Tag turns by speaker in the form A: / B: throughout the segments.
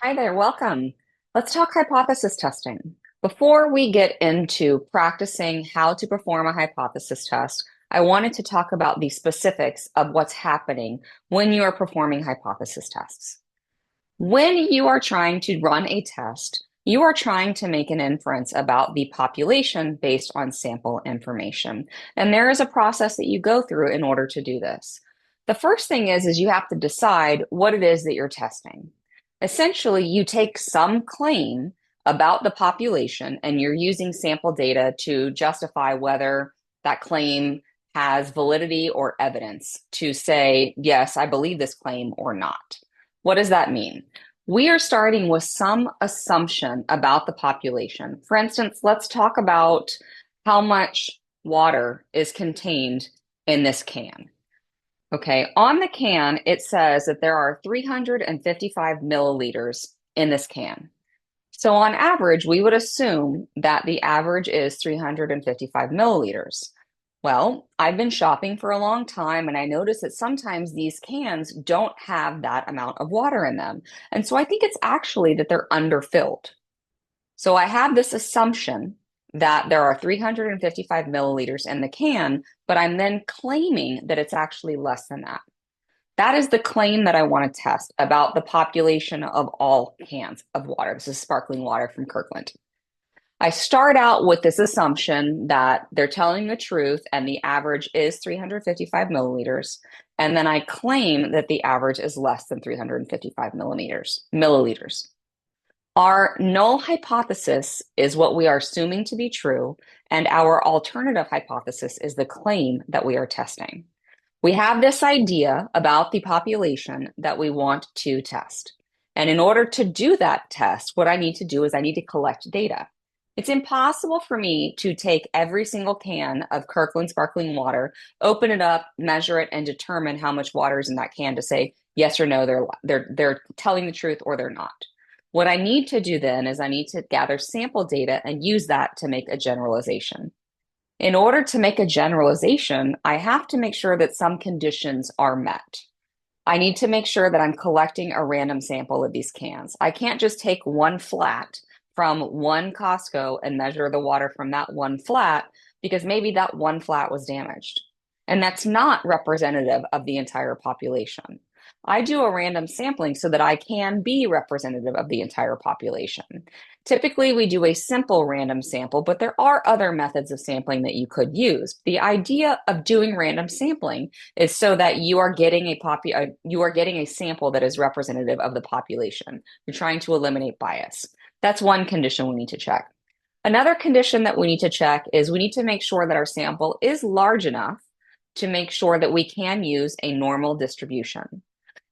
A: Hi there, welcome. Let's talk hypothesis testing. Before we get into practicing how to perform a hypothesis test, I wanted to talk about the specifics of what's happening when you are performing hypothesis tests. When you are trying to run a test, you are trying to make an inference about the population based on sample information. And there is a process that you go through in order to do this. The first thing is you have to decide what it is that you're testing. Essentially, you take some claim about the population and you're using sample data to justify whether that claim has validity or evidence to say, yes, I believe this claim or not. What does that mean? We are starting with some assumption about the population. For instance, let's talk about how much water is contained in this can. Okay, on the can, it says that there are 355 milliliters in this can. So on average, we would assume that the average is 355 milliliters. Well, I've been shopping for a long time and I notice that sometimes these cans don't have that amount of water in them. And so I think it's actually that they're underfilled. So I have this assumption that there are 355 milliliters in the can, but I'm then claiming that it's actually less than that. That is the claim that I want to test about the population of all cans of water. This is sparkling water from Kirkland. I start out with this assumption that they're telling the truth and the average is 355 milliliters. And then I claim that the average is less than 355 milliliters. Our null hypothesis is what we are assuming to be true, and our alternative hypothesis is the claim that we are testing. We have this idea about the population that we want to test. And in order to do that test, what I need to do is I need to collect data. It's impossible for me to take every single can of Kirkland sparkling water, open it up, measure it, and determine how much water is in that can to say yes or no, they're telling the truth or they're not. What I need to do then is I need to gather sample data and use that to make a generalization. In order to make a generalization, I have to make sure that some conditions are met. I need to make sure that I'm collecting a random sample of these cans. I can't just take one flat from one Costco and measure the water from that one flat because maybe that one flat was damaged. And that's not representative of the entire population. I do a random sampling so that I can be representative of the entire population. Typically, we do a simple random sample, but there are other methods of sampling that you could use. The idea of doing random sampling is so that you are getting a sample that is representative of the population. You're trying to eliminate bias. That's one condition we need to check. Another condition that we need to check is we need to make sure that our sample is large enough to make sure that we can use a normal distribution.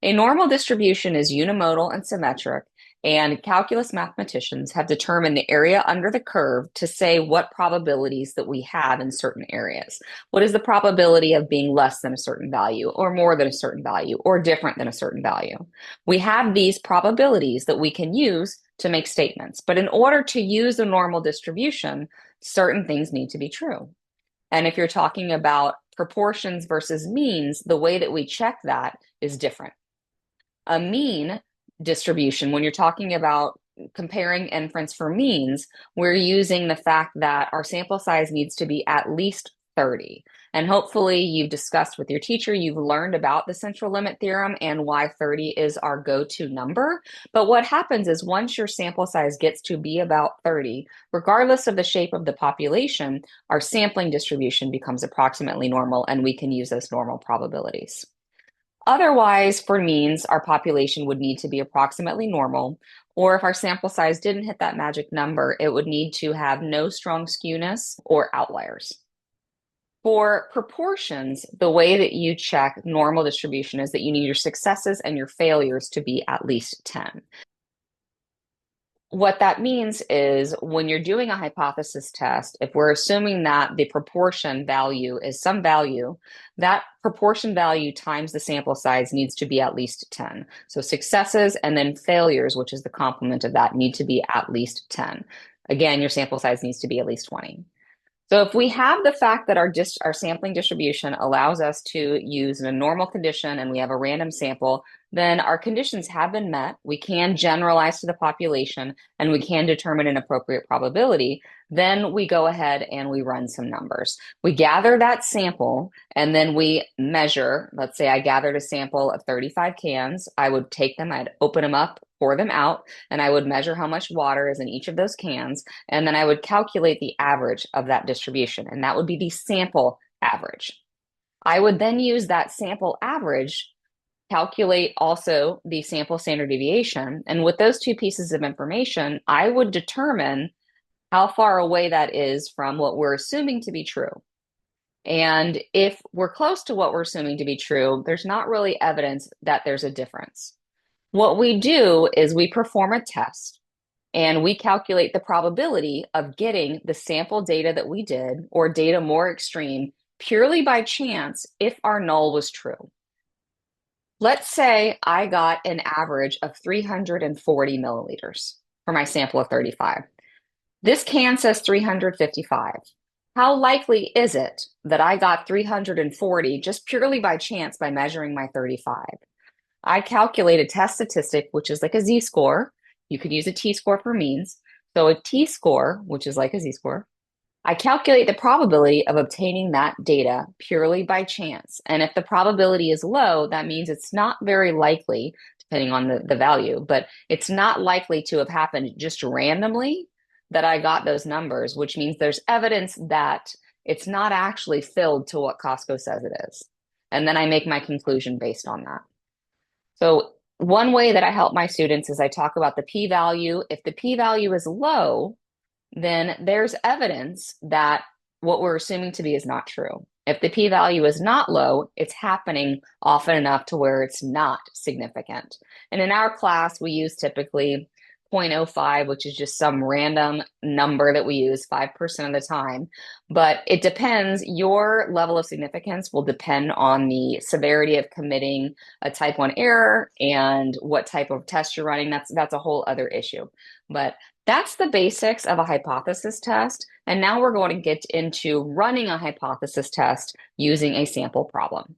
A: A normal distribution is unimodal and symmetric, and calculus mathematicians have determined the area under the curve to say what probabilities that we have in certain areas. What is the probability of being less than a certain value, or more than a certain value, or different than a certain value? We have these probabilities that we can use to make statements. But in order to use a normal distribution, certain things need to be true. And if you're talking about proportions versus means, the way that we check that is different. A mean distribution, when you're talking about comparing inference for means, we're using the fact that our sample size needs to be at least 30. And hopefully you've discussed with your teacher, you've learned about the central limit theorem and why 30 is our go-to number. But what happens is once your sample size gets to be about 30, regardless of the shape of the population, our sampling distribution becomes approximately normal and we can use those normal probabilities. Otherwise, for means, our population would need to be approximately normal, or if our sample size didn't hit that magic number, it would need to have no strong skewness or outliers. For proportions, the way that you check normal distribution is that you need your successes and your failures to be at least 10. What that means is when you're doing a hypothesis test, if we're assuming that the proportion value is some value, that proportion value times the sample size needs to be at least 10. So successes and then failures, which is the complement of that, need to be at least 10. Again, your sample size needs to be at least 20. So if we have the fact that our sampling distribution allows us to use in a normal condition and we have a random sample, then our conditions have been met. We can generalize to the population and we can determine an appropriate probability. Then we go ahead and we run some numbers. We gather that sample and then we measure. Let's say I gathered a sample of 35 cans. I would take them, I'd open them up, pour them out, and I would measure how much water is in each of those cans. And then I would calculate the average of that distribution, and that would be the sample average. I would then use that sample average, calculate also the sample standard deviation. And with those two pieces of information, I would determine how far away that is from what we're assuming to be true. And if we're close to what we're assuming to be true, there's not really evidence that there's a difference. What we do is we perform a test and we calculate the probability of getting the sample data that we did or data more extreme purely by chance if our null was true. Let's say I got an average of 340 milliliters for my sample of 35. This can says 355. How likely is it that I got 340 just purely by chance by measuring my 35? I calculate a test statistic, which is like a z-score. You could use a t-score for means. So a t-score, which is like a z-score, I calculate the probability of obtaining that data purely by chance. And if the probability is low, that means it's not very likely, depending on the value, but it's not likely to have happened just randomly that I got those numbers, which means there's evidence that it's not actually filled to what Costco says it is. And then I make my conclusion based on that. So one way that I help my students is I talk about the p-value. If the p-value is low, then there's evidence that what we're assuming to be is not true. If the p-value is not low, it's happening often enough to where it's not significant. And in our class, we use typically 0.05, which is just some random number that we use 5% of the time. But it depends. Your level of significance will depend on the severity of committing a type 1 error and what type of test you're running. That's a whole other issue. But that's the basics of a hypothesis test. And now we're going to get into running a hypothesis test using a sample problem.